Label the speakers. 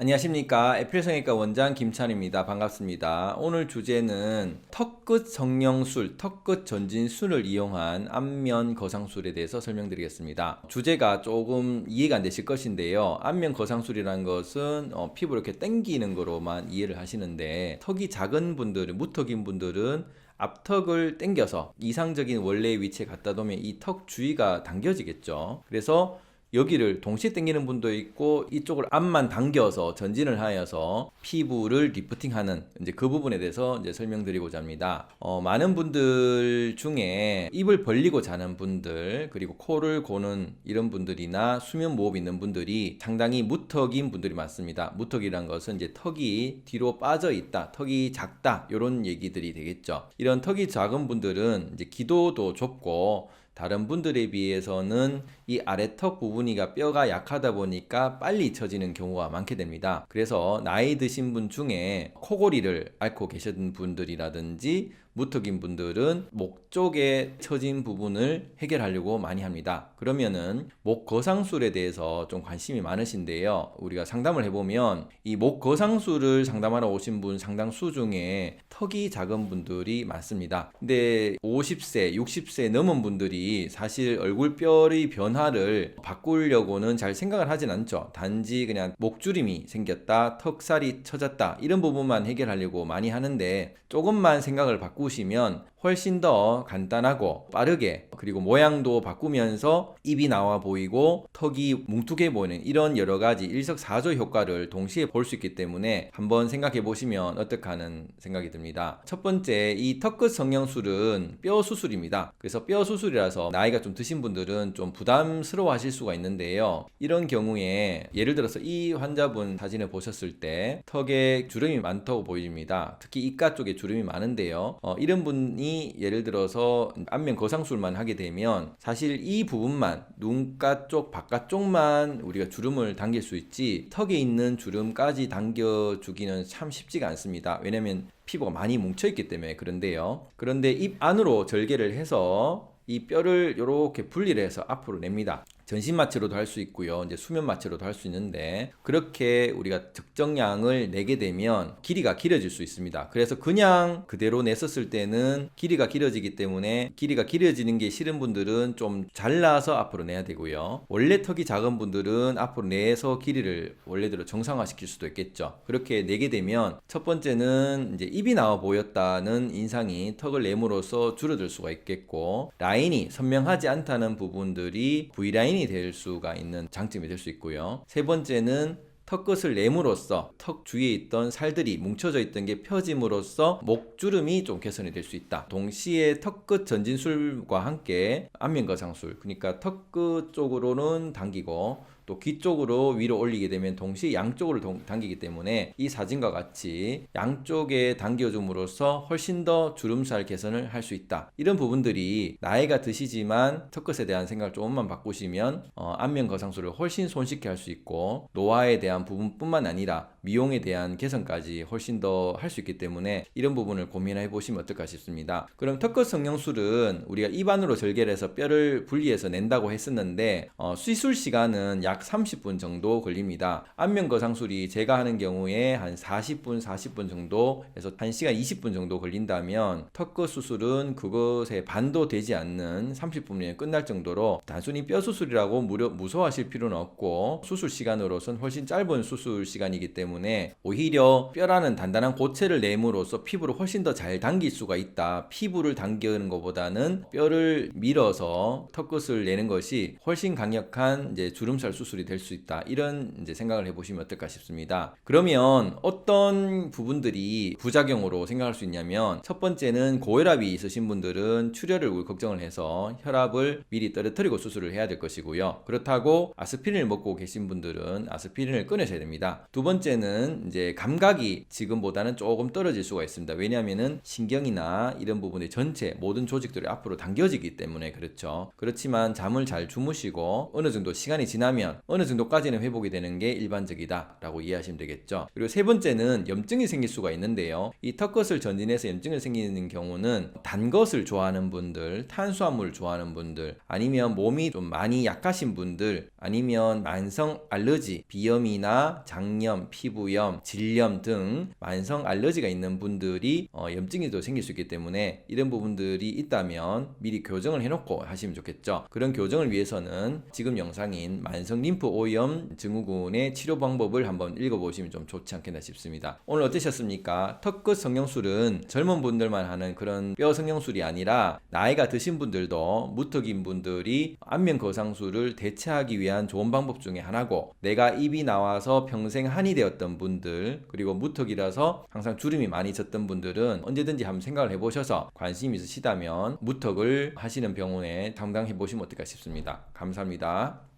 Speaker 1: 안녕하십니까. 에필성형외과 원장 김찬입니다. 반갑습니다. 오늘 주제는 턱끝 성형술, 턱끝 전진술을 이용한 안면 거상술에 대해서 설명드리겠습니다. 주제가 조금 이해가 안 되실 것인데요. 안면 거상술이라는 것은 피부를 이렇게 당기는 거로만 이해를 하시는데, 턱이 작은 분들은, 무턱인 분들은 앞턱을 당겨서 이상적인 원래의 위치에 갖다 놓으면 이 턱 주위가 당겨지겠죠. 그래서 여기를 동시에 당기는 분도 있고, 이쪽을 앞만 당겨서 전진을 하여서 피부를 리프팅하는 이제 그 부분에 대해서 이제 설명드리고자 합니다. 많은 분들 중에 입을 벌리고 자는 분들, 그리고 코를 고는 이런 분들이나 수면 무호흡 있는 분들이 상당히 무턱인 분들이 많습니다. 무턱이란 것은 이제 턱이 뒤로 빠져 있다, 턱이 작다, 이런 얘기들이 되겠죠. 이런 턱이 작은 분들은 이제 기도도 좁고, 다른 분들에 비해서는 이 아래턱 부분이가 뼈가 약하다 보니까 빨리 처지는 경우가 많게 됩니다. 그래서 나이 드신 분 중에 코골이를 앓고 계신 분들이라든지 무턱인 분들은 목 쪽에 처진 부분을 해결하려고 많이 합니다. 그러면은 목 거상술에 대해서 좀 관심이 많으신데요. 우리가 상담을 해보면 이 목 거상술을 상담하러 오신 분 상당수 중에 턱이 작은 분들이 많습니다. 근데 50세, 60세 넘은 분들이 사실 얼굴뼈의 변화를 바꾸려고는 잘 생각을 하진 않죠. 단지 그냥 목주름이 생겼다, 턱살이 처졌다, 이런 부분만 해결하려고 많이 하는데, 조금만 생각을 바꾸시면 훨씬 더 간단하고 빠르게, 그리고 모양도 바꾸면서 입이 나와 보이고 턱이 뭉툭해 보이는 이런 여러 가지 일석사조 효과를 동시에 볼 수 있기 때문에 한번 생각해 보시면 어떨까 하는 생각이 듭니다. 첫 번째, 이 턱끝 성형술은 뼈 수술입니다. 그래서 뼈 수술이라서 나이가 좀 드신 분들은 좀 부담스러워 하실 수가 있는데요. 이런 경우에 예를 들어서 이 환자분 사진을 보셨을 때 턱에 주름이 많다고 보입니다. 특히 입가 쪽에 주름이 많은데요. 이런 분이 예를 들어서 안면 거상술만 하게 되면 사실 이 부분만, 눈가 쪽 바깥쪽만 우리가 주름을 당길 수 있지, 턱에 있는 주름까지 당겨주기는 참 쉽지가 않습니다. 왜냐면 피부가 많이 뭉쳐있기 때문에. 그런데 입 안으로 절개를 해서 이 뼈를 이렇게 분리를 해서 앞으로 냅니다. 전신 마취로도 할 수 있고요. 이제 수면 마취로도 할 수 있는데, 그렇게 우리가 적정량을 내게 되면 길이가 길어질 수 있습니다. 그래서 그냥 그대로 냈었을 때는 길이가 길어지기 때문에, 길이가 길어지는 게 싫은 분들은 좀 잘라서 앞으로 내야 되고요. 원래 턱이 작은 분들은 앞으로 내서 길이를 원래대로 정상화시킬 수도 있겠죠. 그렇게 내게 되면 첫 번째는 이제 입이 나와 보였다는 인상이 턱을 내므로써 줄어들 수가 있겠고, 라인이 선명하지 않다는 부분들이 V라인이 될 수가 있는 장점이 될 수 있고요. 세 번째는 턱끝을 내므로써 턱 주위에 있던 살들이 뭉쳐져 있던 게 펴짐으로써 목주름이 좀 개선이 될 수 있다. 동시에 턱끝 전진술과 함께 안면거상술, 그러니까 턱끝 쪽으로는 당기고 또 귀 쪽으로 위로 올리게 되면 동시에 양쪽으로 당기기 때문에 이 사진과 같이 양쪽에 당겨줌으로써 훨씬 더 주름살 개선을 할 수 있다. 이런 부분들이 나이가 드시지만 턱끝에 대한 생각을 조금만 바꾸시면 안면 거상술을 훨씬 손쉽게 할 수 있고, 노화에 대한 부분뿐만 아니라 미용에 대한 개선까지 훨씬 더 할 수 있기 때문에 이런 부분을 고민해 보시면 어떨까 싶습니다. 그럼 턱끝 성형술은 우리가 입안으로 절개를 해서 뼈를 분리해서 낸다고 했었는데, 시술 시간은 약 30분 정도 걸립니다. 안면 거상술이 제가 하는 경우에 한 40분 정도에서 1시간 20분 정도 걸린다면, 턱끝 수술은 그것의 반도 되지 않는 30분이면 끝날 정도로, 단순히 뼈 수술이라고 무서워하실 필요는 없고, 수술 시간으로선 훨씬 짧은 수술 시간이기 때문에 오히려 뼈라는 단단한 고체를 내므로써 피부를 훨씬 더 잘 당길 수가 있다. 피부를 당기는 것보다는 뼈를 밀어서 턱끝을 내는 것이 훨씬 강력한 이제 주름살 수술이 될 수 있다. 이런 이제 생각을 해보시면 어떨까 싶습니다. 그러면 어떤 부분들이 부작용으로 생각할 수 있냐면, 첫 번째는 고혈압이 있으신 분들은 출혈을 걱정을 해서 혈압을 미리 떨어뜨리고 수술을 해야 될 것이고요. 그렇다고 아스피린을 먹고 계신 분들은 아스피린을 끊으셔야 됩니다. 두 번째는 이제 감각이 지금보다는 조금 떨어질 수가 있습니다. 왜냐하면은 신경이나 이런 부분의 전체 모든 조직들이 앞으로 당겨지기 때문에. 그렇죠. 그렇지만 잠을 잘 주무시고 어느 정도 시간이 지나면 되면 어느 정도까지는 회복이 되는 게 일반적이다 라고 이해하시면 되겠죠. 그리고 세 번째는 염증이 생길 수가 있는데요. 이 턱끝을 전진해서 염증이 생기는 경우는 단 것을 좋아하는 분들, 탄수화물을 좋아하는 분들, 아니면 몸이 좀 많이 약하신 분들, 아니면 만성 알러지, 비염이나 장염, 피부염, 질염 등 만성 알러지가 있는 분들이 염증이 더 생길 수 있기 때문에 이런 부분들이 있다면 미리 교정을 해놓고 하시면 좋겠죠. 그런 교정을 위해서는 지금 영상인 만성 림프 오염 증후군의 치료 방법을 한번 읽어보시면 좀 좋지 않겠나 싶습니다. 오늘 어떠셨습니까? 턱끝 성형술은 젊은 분들만 하는 그런 뼈 성형술이 아니라 나이가 드신 분들도 무턱인 분들이 안면 거상술을 대체하기 위한 좋은 방법 중에 하나고, 내가 입이 나와서 평생 한이 되었던 분들, 그리고 무턱이라서 항상 주름이 많이 졌던 분들은 언제든지 한번 생각을 해보셔서 관심이 있으시다면 무턱을 하시는 병원에 상담해 보시면 어떨까 싶습니다. 감사합니다.